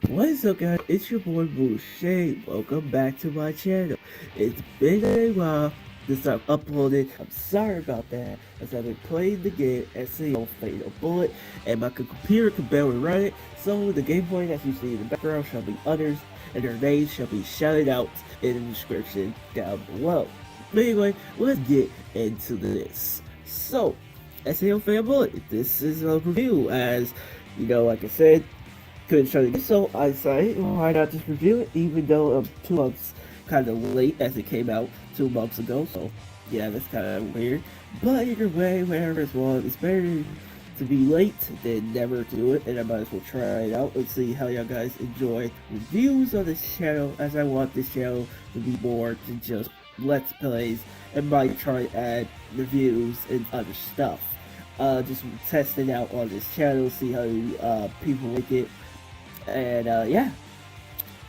What's up guys, it's your boy Boucher. Welcome back to my channel. It's been a while since I've uploaded. I'm sorry about that, as I've been playing the game SAO Fatal Bullet, and my computer can barely run it, so the gameplay that you see in the background shall be others, and their names shall be shouted out in the description down below. But anyway, let's get into this. So, SAO Fatal Bullet, this is a review, as, like I said, couldn't show you. So I decided, why not just review it, even though I'm 2 months kind of late as it came out 2 months ago. So yeah, that's kind of weird. But either way, whatever it's one, it's better to be late than never to do it, and I might as well try it out and see how y'all guys enjoy reviews on this channel, as I want this channel to be more than just let's plays, and might try to add reviews and other stuff. Just test it out on this channel, see how people like it, and yeah,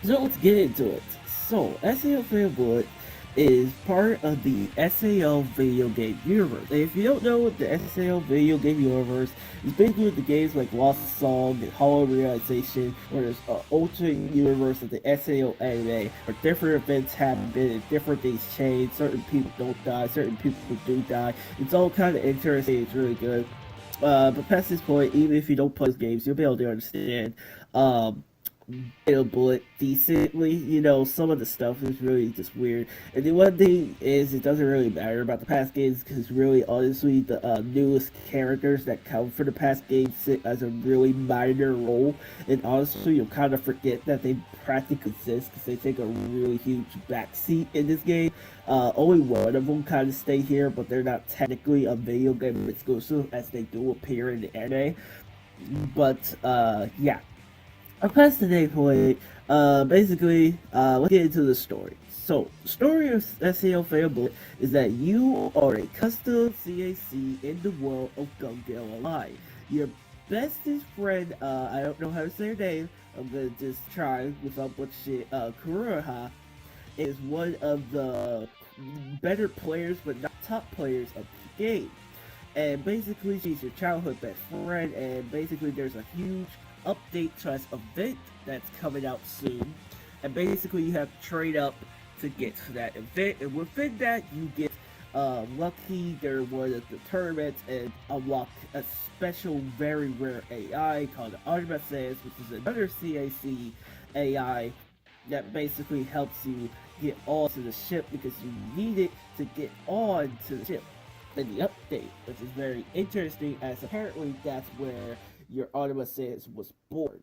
so let's get into it. So, SAO Fatal Bullet is part of the SAO video game universe. And if you don't know what the SAO video game universe is, basically the games like Lost Song and Hollow Realization, where there's an alternate universe of the SAO anime, where different events happen and different things change. Certain people don't die, certain people do die. It's all kind of interesting. It's really good. But past this point, even if you don't play those games, you'll be able to understand Fatal Bullet decently. Some of the stuff is really just weird. And the one thing is, it doesn't really matter about the past games, because really, honestly, the newest characters that come for the past games sit as a really minor role. And honestly, you'll kind of forget that they practically exist, because they take a really huge backseat in this game. Only one of them kind of stay here, but they're not technically a video game exclusive, as they do appear in the anime. But yeah, I passed the day point. Basically, let's get into the story. So, the story of SAO Fatal Bullet is that you are a custom CAC in the world of Gun Gale Alive. Your bestest friend, I don't know how to say her name, I'm gonna just try without much shit, Kuroha, is one of the better players, but not top players of the game. And basically, she's your childhood best friend, and basically there's a huge update / event that's coming out soon, and basically you have to trade up to get to that event, and within that you get lucky during one of the tournaments and unlock a special very rare AI called the Artemis, which is another CAC AI that basically helps you get onto the ship, because you need it to get on to the ship in the update, which is very interesting, as apparently that's where your Artemis was born.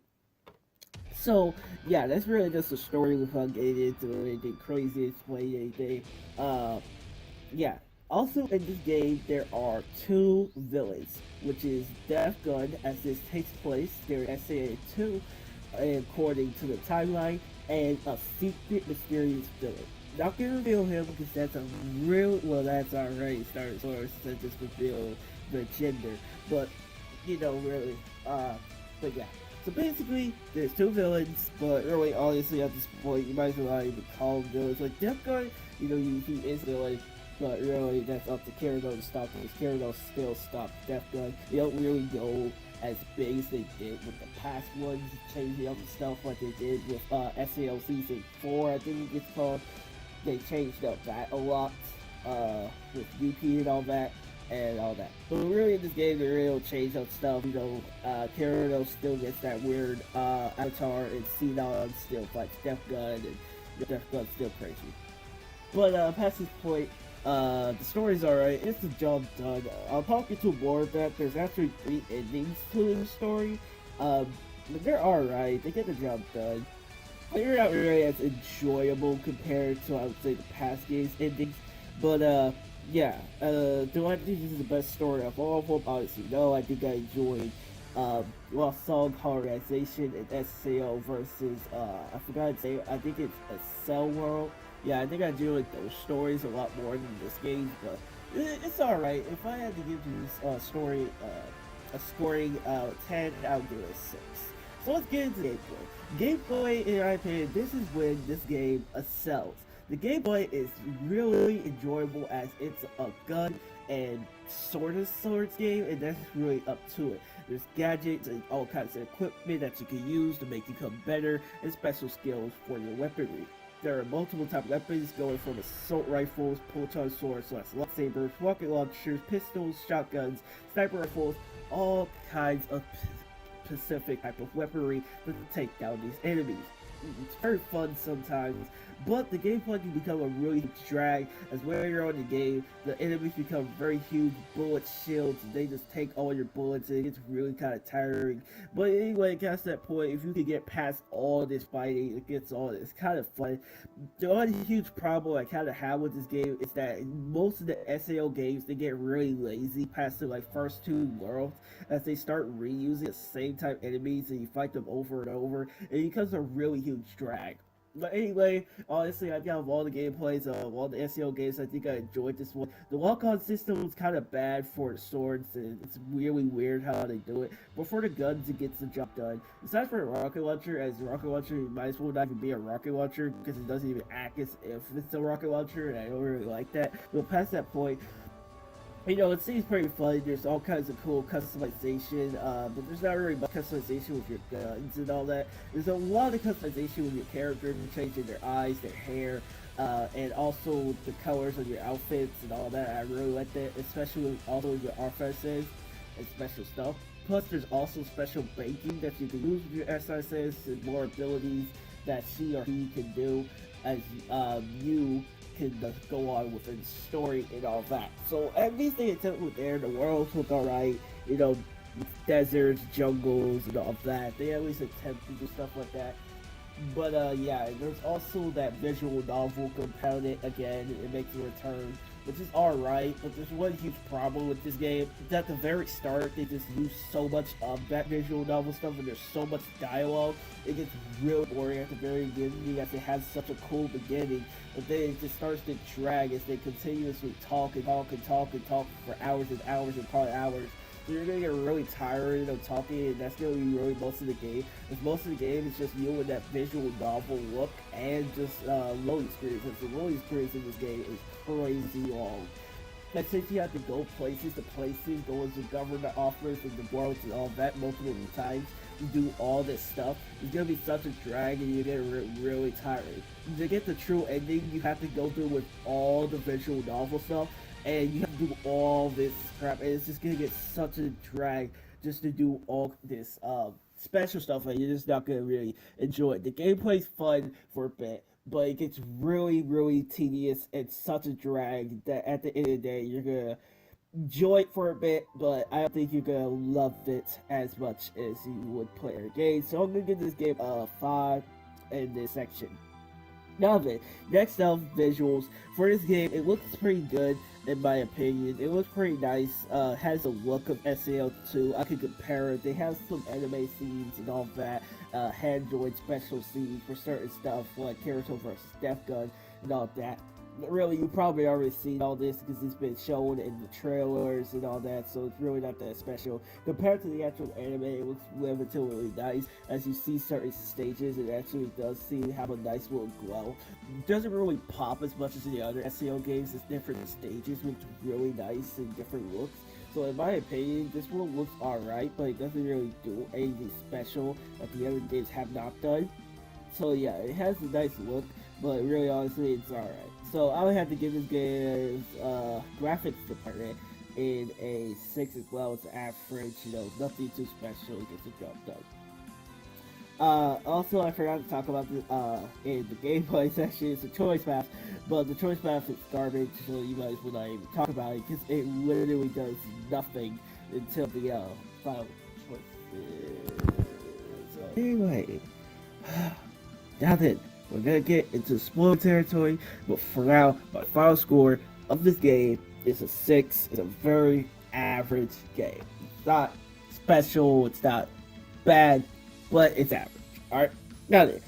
So yeah, that's really just a story without getting into anything crazy, explain anything. Yeah. Also in this game, there are two villains, which is Death Gun, as this takes place during SAA 2, according to the timeline, and a secret mysterious villain. Not gonna reveal him, because that's a real, well, that's already started source to just reveal the gender, but really, but yeah. So basically, there's two villains, but really, honestly, at this point, you might as well not even call them villains. Like Death Guard, he is villain, but really, that's up to Kirito to stop him. Kirito still stopped Death Guard. They don't really go as big as they did with the past ones, changing up the stuff like they did with SAO Season 4, I think it's called. They changed up that a lot, with Yuki and all that. But really, in this game, they really don't change up stuff. Kirito still gets that weird avatar, and Sinon still fights Death Gun, and Death Gun's still crazy. But past this point, the story's alright. It's the job done. I'll talk you to more of that. There's actually 3 endings to the story. But they're alright. They get the job done. They're not really as enjoyable compared to, I would say, the past game's endings. But yeah, do I think this is the best story of all of them? Obviously, no. I think I enjoyed Lost Song, Holorization, and SAO versus, I forgot to say, I think it's a Cell World. Yeah, I think I do like those stories a lot more than this game, but it's alright. If I had to give this story a scoring 10, I would give it a 6. So let's get into gameplay. Gameplay, in my opinion, this is when this game excels. The gameplay is really enjoyable as it's a gun and swords game, and that's really up to it. There's gadgets and all kinds of equipment that you can use to make you become better, and special skills for your weaponry. There are multiple type of weapons going from assault rifles, proton swords, lightsabers, rocket launchers, pistols, shotguns, sniper rifles, all kinds of specific type of weaponry to take down these enemies. It's very fun sometimes, but the gameplay can become a really huge drag as when you're on the game, the enemies become very huge bullet shields, and they just take all your bullets, and it gets really kind of tiring. But anyway, it gets to that point, if you can get past all this fighting, it's kind of fun. The only huge problem I kind of have with this game is that most of the SAO games, they get really lazy past the first two worlds, as they start reusing the same type enemies, and you fight them over and over, and it becomes a really huge drag. But anyway, honestly, I think out of all the gameplays of all the SEO games, I think I enjoyed this one. The walk-on system was kind of bad for the swords, and it's really weird how they do it. But for the guns, it gets the job done. Aside from a rocket launcher, as a rocket launcher, it might as well not even be a rocket launcher, because it doesn't even act as if it's a rocket launcher, and I don't really like that. But past that point, it seems pretty fun. There's all kinds of cool customization, but there's not really much customization with your guns and all that. There's a lot of customization with your characters, changing their eyes, their hair, and also the colors of your outfits and all that. I really like that, especially with also your RFSs and special stuff. Plus, there's also special banking that you can use with your SSS and more abilities that she or he can do as you can go on within the story and all that. So everything attempted there, the worlds look alright, deserts, jungles, and all that. They at least attempt to do stuff like that. But yeah, there's also that visual novel component again. It makes a return, which is alright, but there's one huge problem with this game. It's at the very start, they just use so much of that visual novel stuff, and there's so much dialogue, it gets real boring at the very beginning, as it has such a cool beginning, but then it just starts to drag as they continuously talk for hours and hours and probably hours. So you're gonna get really tired of talking, and that's gonna be really most of the game. Because most of the game is just you with that visual novel look and just loading screens. Because the loading screens in this game is crazy long. And since you have to go places to places, go into government offers and the worlds and all that multiple times, you do all this stuff, it's gonna be such a drag and you get really tired. To get the true ending, you have to go through with all the visual novel stuff, and you have to do all this crap, and it's just gonna get such a drag just to do all this special stuff, and you're just not gonna really enjoy it. The gameplay's fun for a bit, but it gets really tedious and such a drag that at the end of the day you're gonna enjoy it for a bit, but I don't think you're gonna love it as much as you would play a game. So I'm gonna give this game a 5 in this section. Now then, next up, visuals. For this game, it looks pretty good in my opinion. It looks pretty nice. Has a look of SAO2. I could compare it. They have some anime scenes and all that. Hand-joined special scenes for certain stuff like Kirito vs. Death Gun and all that. Really, you probably already seen all this because it's been shown in the trailers and all that, so it's really not that special. Compared to the actual anime, it looks relatively nice. As you see certain stages, it actually does seem to have a nice little glow. It doesn't really pop as much as the other SAO games. It's different stages, which is really nice and different looks. So in my opinion, this one looks alright, but it doesn't really do anything special that the other games have not done. So yeah, it has a nice look, but really honestly, it's alright. So I would have to give this game graphics department in a 6 as well. It's average, nothing too special, it gets the job done. Also, I forgot to talk about this in the gameplay section. It's the choice path, but the choice path is garbage, so you might as well not even talk about it because it literally does nothing until the final choice. So anyway, now then, we're gonna get into spoiler territory, but for now, my final score of this game is a 6. It's a very average game. It's not special, it's not bad, but it's average. Alright, now then.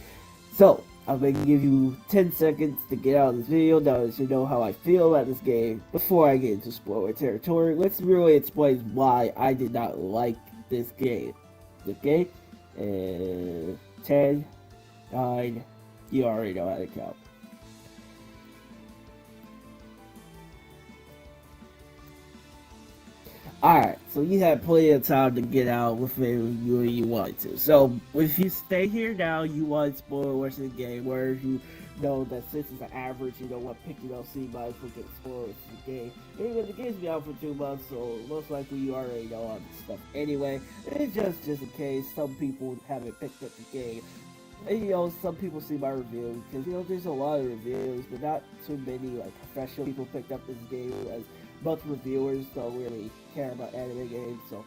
So, I'm going to give you 10 seconds to get out of this video now that you know how I feel about this game. Before I get into spoiler territory, let's really explain why I did not like this game. Okay? 10, 9, you already know how to count. Alright, so you had plenty of time to get out with it when you wanted to. So if you stay here now, you want to spoil what's in the game, where you know that since it's an average, you know what pick you don't see, might as well get spoiled what's in the game. Anyway, the game's been out for 2 months, so most likely you already know all this stuff anyway. It's just in case some people haven't picked up the game. And you know, some people see my review because you know there's a lot of reviews, but not too many like professional people picked up this game. As most reviewers don't really care about anime games, so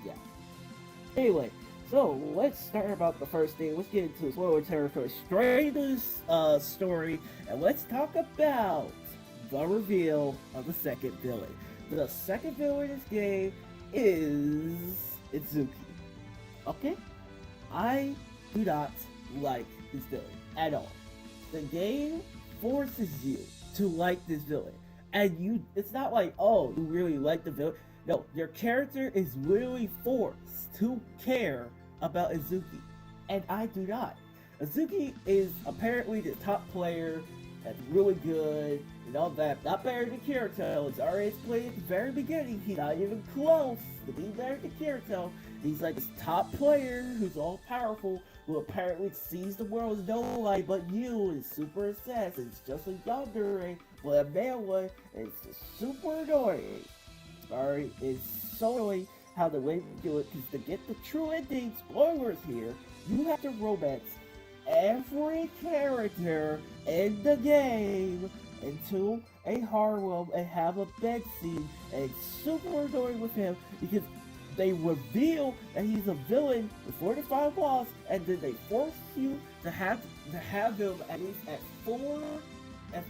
yeah. Anyway, so let's start about the first thing. Let's get into spoiler territory, straight into this story, and let's talk about the reveal of the second villain. The second villain in this game is Itsuki. Okay, I do not like this villain at all. The game forces you to like this villain. And it's not like, oh, you really like the villain. No, your character is literally forced to care about Izuki. And I do not. Izuki is apparently the top player that's really good and all that. Not better than Kirito. It's already explained at the very beginning. He's not even close to being better than Kirito. He's like this top player who's all powerful, who apparently sees the world as no light but you, and is super obsessed. It's just a yandere, but a male one, and it's just super annoying. Alright, it's so annoying how the way we do it, because to get the true ending, spoilers here, you have to romance every character in the game into a harem and have a bed scene, and it's super annoying with him because they reveal that he's a villain before the final boss, and then they force you to have him at least at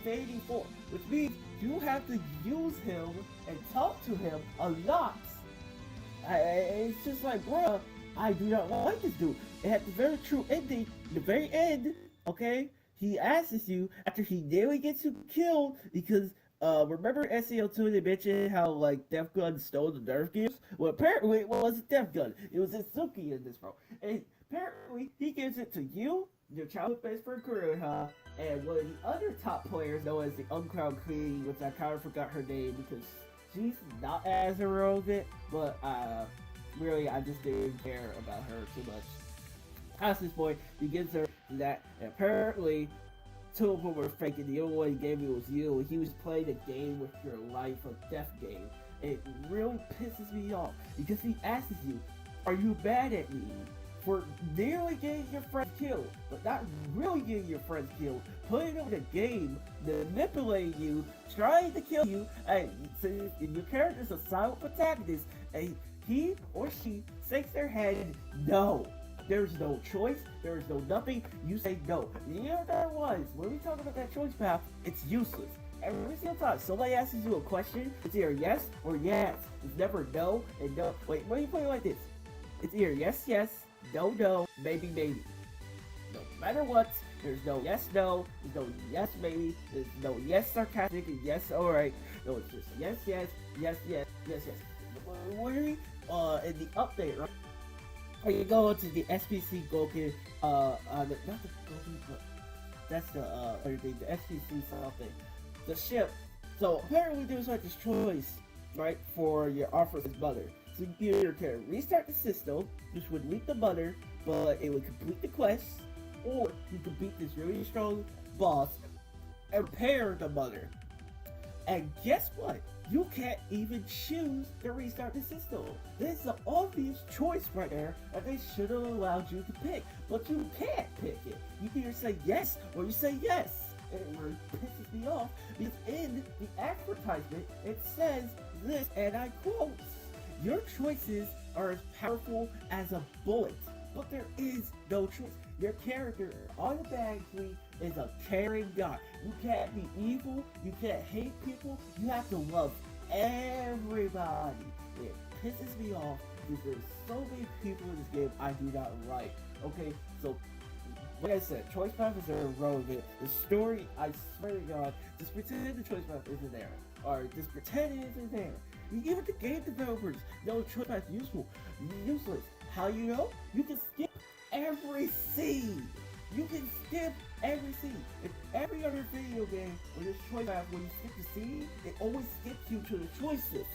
84, which means you have to use him and talk to him a lot. It's just like, bruh, I do not like this dude. And at the very true ending, the very end, okay, he asks you after he nearly gets you killed because remember SEO2 they mentioned how like Def Gun stole the Nerf gears? Well, apparently it wasn't Def Gun. It was Itsuki in this bro. And apparently he gives it to you, your childhood best friend Kuroha, and one of the other top players known as the Uncrowned Queen, which I kind of forgot her name because she's not as irrelevant, but really I just didn't care about her too much. Past this point, he gives her that, and apparently two of them were faking. The only one he gave me was you, and he was playing a game with your life, a death game. It really pisses me off because he asks you, are you mad at me for nearly getting your friend killed, but not really getting your friends killed, putting them in a game, manipulating you, trying to kill you, and your character's a silent protagonist, and he or she shakes their head no. There's no choice, there's no nothing, you say no. You know what that was? When we talk about that choice path, it's useless. Every single time somebody asks you a question, it's either yes or yes. It's never no and no. Wait, why do you play it like this? It's either yes, yes, no, no, maybe, maybe. No matter what, there's no yes, no, there's no yes, maybe, there's no yes, sarcastic, and yes, alright. No, it's just yes, yes, yes, yes, yes, yes. Literally, in the update, right? You go into the SPC Goku, not the Goku, but that's the other thing, the SPC something, the ship. So apparently there's like this choice, right, for your officer's mother. So you either can restart the system, which would leak the mother, but it would complete the quest, or you could beat this really strong boss and repair the mother. And guess what? You can't even choose to restart the system. This is an obvious choice right there that they should have allowed you to pick. But you can't pick it. You can either say yes or you say yes. And it really pisses me off because in the advertisement it says this, and I quote, your choices are as powerful as a bullet, but there is no choice. Your character automatically is a caring guy. You can't be evil, you can't hate people, you have to love everybody. It pisses me off because there's so many people in this game I do not like. Okay, so like I said, choice path is irrelevant. The story, I swear to God, just pretend the choice path isn't there. Or just pretend it isn't there. Even the game developers know choice path is useless. How you know? You can skip every scene. You can skip every scene. In every other video game where there's choice path, when you skip the scene, it always skips you to the choices.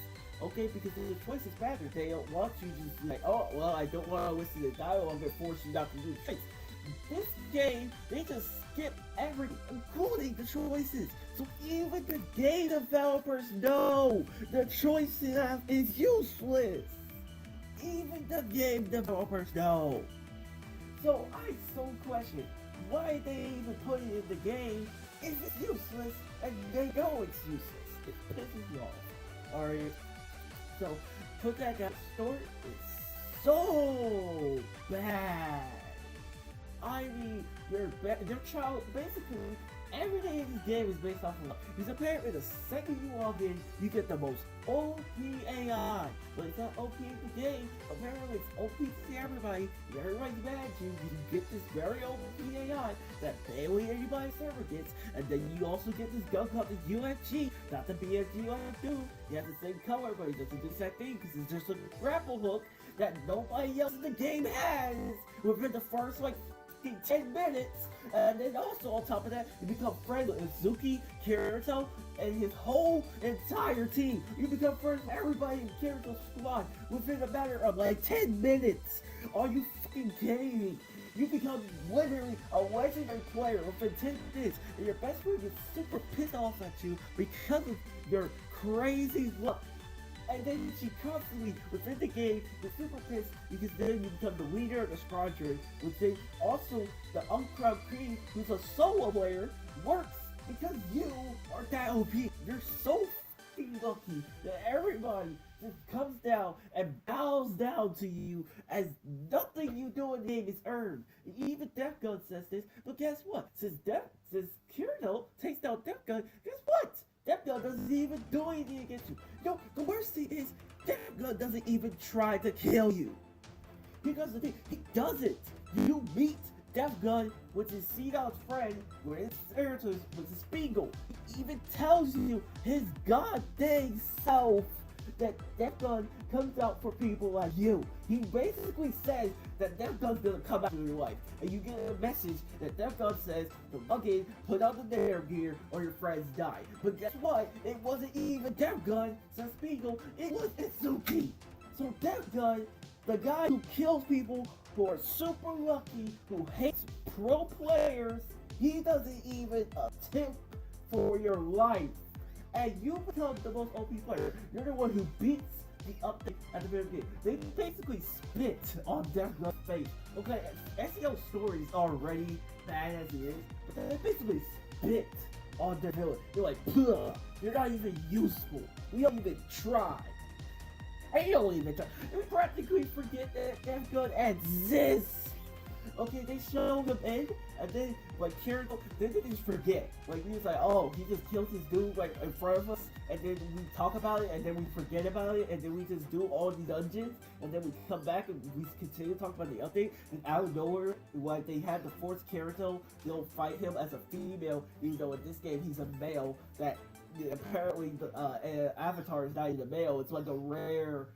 okay? Because the choice is better. They don't want you to just like, oh, well, I don't want to listen to the dialogue, I'm going to force you not to do the choice. This game, they just skip everything, including the choices. So even the game developers know the choice is useless. Even the game developers know. So I so question why they even put it in the game if it's useless and they know it's useless. It pisses me off. Alright. So put that guy story is so bad. I mean, your child basically everything in this game is based off of love. Because apparently the second you log in, you get the most OP AI. But it's not OP in the game. Apparently it's OP to everybody. Everybody's mad at you. You get this very OP AI that barely anybody server gets. And then you also get this gun called the UFG. Not the BFG like do. He has the same color, but he doesn't do the same thing because it's just a grapple hook that nobody else in the game has within the first 10 minutes, and then also on top of that, you become friends with Izuki, Kirito, and his whole entire team. You become friends with everybody in Kirito's squad within a matter of 10 minutes. Are you fucking kidding me? You become literally a legendary player within 10 minutes, and your best friend is super pissed off at you because of your crazy luck. And then she constantly, within the game, is super pissed because then you become the leader of the squadron, which then also the Uncrowned Queen, who's a solo player, works because you are that OP. You're so fucking lucky that everybody just comes down and bows down to you as nothing you do in the game is earned. Even Death Gun says this, but guess what? Since Kirito takes down Death Gun, guess what? Death Gun doesn't even do anything against you. Yo, the worst thing is, Death Gun doesn't even try to kill you. Because the thing, he doesn't. You meet Death Gun, which is C-Dog's friend, with his spiritual, which is Spiegel. He even tells you his goddamn self that Death Gun comes out for people like you. He basically says that Death Gun's gonna come out of your life. And you get a message that Death Gun says, again, put on the Nair gear or your friends die. But guess what? It wasn't even Death Gun, says Spiegel, it was Itsuki. So Death Gun, the guy who kills people who are super lucky, who hates pro players, he doesn't even attempt for your life. And you become the most OP player. You're the one who beats the update at the very beginning. They basically spit on Death Gun's face. Okay, SEO story is already bad as it is, but they basically spit on the villain. They're like, "Puh, you're not even useful. We don't even try." I don't even try. We practically forget that Death Gun exists. Okay, they show him in, and then Kirito, then they just forget. He was like, oh, he just kills this dude in front of us, and then we talk about it, and then we forget about it, and then we just do all the dungeons, and then we come back and we continue to talk about the update. And out of nowhere, they had to force Kirito, they'll fight him as a female, even though in this game he's a male. That apparently the Avatar is not even a male. It's like a rare.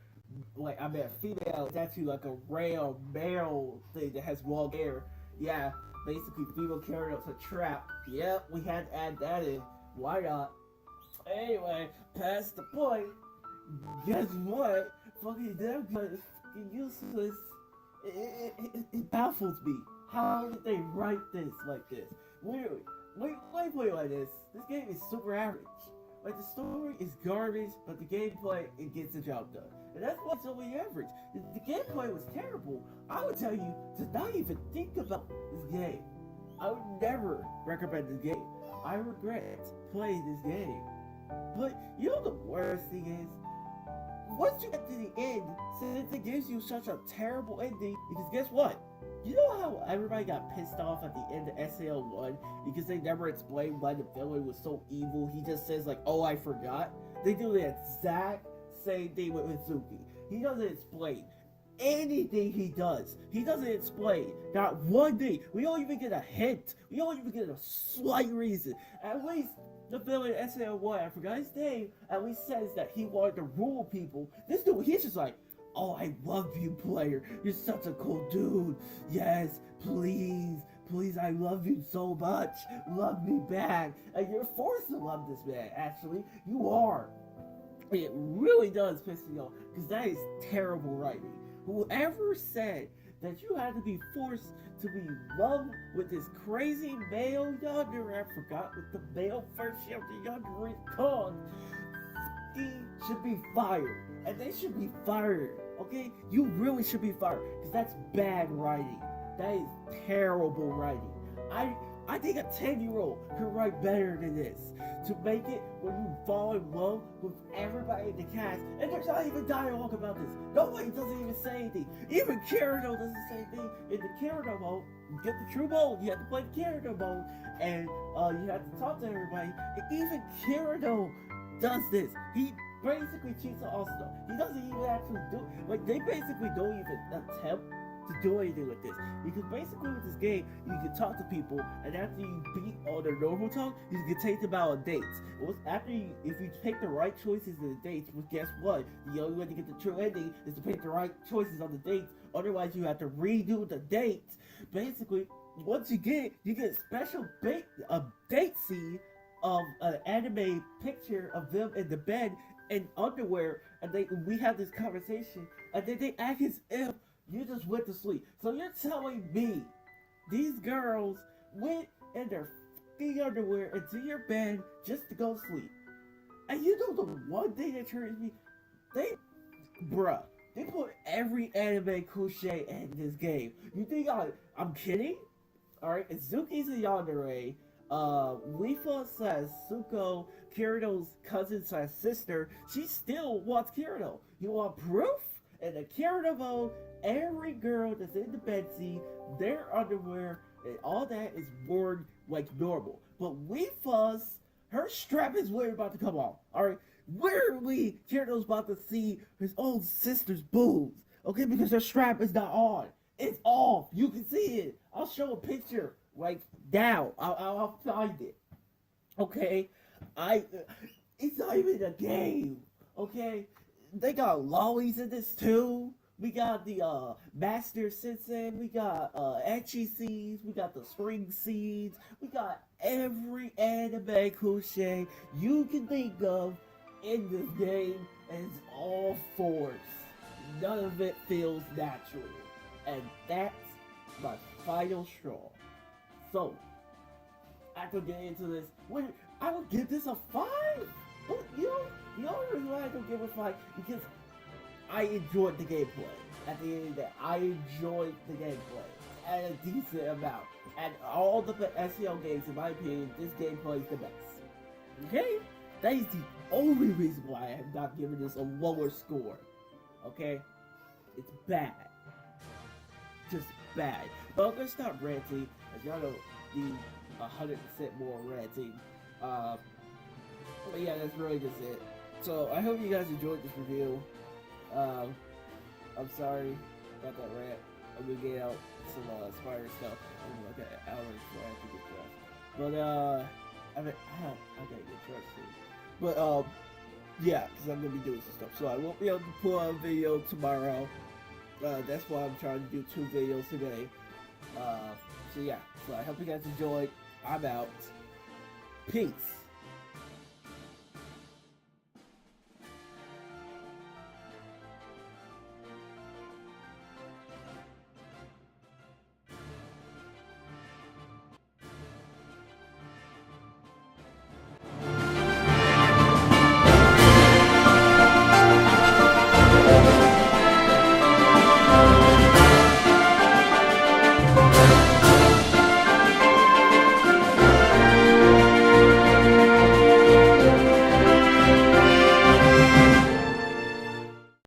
A female, it's actually like a rare male thing that has long hair. Yeah, basically female character's a trap. Yep, we had to add that in. Why not? Anyway, past the point. Guess what? Fucking Death Gun is fucking useless. It baffles me. How did they write this like this? Literally, play like this. This game is super average. The story is garbage, but the gameplay, it gets the job done. And that's why it's only average. If the gameplay was terrible, I would tell you to not even think about this game. I would never recommend this game. I regret playing this game. But you know the worst thing is? Once you get to the end, since it gives you such a terrible ending, because guess what? You know how everybody got pissed off at the end of SAO1 because they never explained why the villain was so evil? He just says oh, I forgot. They do the exact same thing with Izuki. He doesn't explain anything he does. He doesn't explain not one thing. We don't even get a hint. We don't even get a slight reason. At least the villain in SAO1, I forgot his name, at least says that he wanted to rule people. This dude, he's just like, oh, I love you, player. You're such a cool dude. Yes, please, I love you so much. Love me back. And you're forced to love this man, actually. You are. It really does piss me off because that is terrible writing. Whoever said that you had to be forced to be in love with this crazy male yonder, I forgot what the male version of the yonder is called, he should be fired. And they should be fired. Okay? You really should be fired because that's bad writing. That is terrible writing. I think a 10-year-old could write better than this. To make it where you fall in love with everybody in the cast, and there's not even dialogue about this. Nobody doesn't even say anything. Even Kirito doesn't say anything. In the Kirito mode, you get the true mode, you have to play the Kirito mode, and you have to talk to everybody. And even Kirito does this. He basically cheats on Asuno. He doesn't even actually do it. Like, they basically don't even attempt to do anything with this, because basically with this game you can talk to people, and after you beat all their normal talk, you can take them out on dates. After if you take the right choices in the dates, well, guess what? The only way to get the true ending is to pick the right choices on the dates. Otherwise, you have to redo the dates. Basically, once you get a special date scene of an anime picture of them in the bed in underwear, and we have this conversation, and then they act as if you just went to sleep. So you're telling me these girls went in their fucking underwear into your bed just to go sleep? And you know the one thing that turns me, they put every anime cliche in this game. You think I'm kidding? Alright, Zuki's a yandere. Lifa says Suko, Kirito's cousin slash sister, she still wants Kirito. You want proof? In the Kirito mode, every girl that's in the bedseat, their underwear, and all that is worn like normal. But Lifa's, her strap is literally about to come off. Alright? Literally, Kirito's about to see his own sister's boobs. Okay? Because her strap is not on. It's off. You can see it. I'll show a picture right now. I'll find it. Okay? It's not even a game. Okay? They got lollies in this too. We got the Master Sensei. We got Etchy Seeds. We got the Spring Seeds. We got every anime cliche you can think of in this game, and it's all forced. None of it feels natural. And that's my final straw. So, after getting into this, I would give this a 5. The only reason why I don't give it a 5 because I enjoyed the gameplay. At the end of the day, I enjoyed the gameplay at a decent amount. And all the SEO games, in my opinion, this gameplay is the best. Okay? That is the only reason why I have not given this a lower score. Okay? It's bad. Just bad. But I'm gonna stop ranting, as y'all don't need 100% more ranting. But yeah, that's really just it. So I hope you guys enjoyed this review. I'm sorry about that rant. I'm gonna get out some spider stuff. I'm like an hour before I have to get dressed. But I gotta get dressed soon. But yeah, because I'm gonna be doing some stuff. So I won't be able to pull out a video tomorrow. That's why I'm trying to do 2 videos today. So yeah, so I hope you guys enjoyed. I'm out. Peace.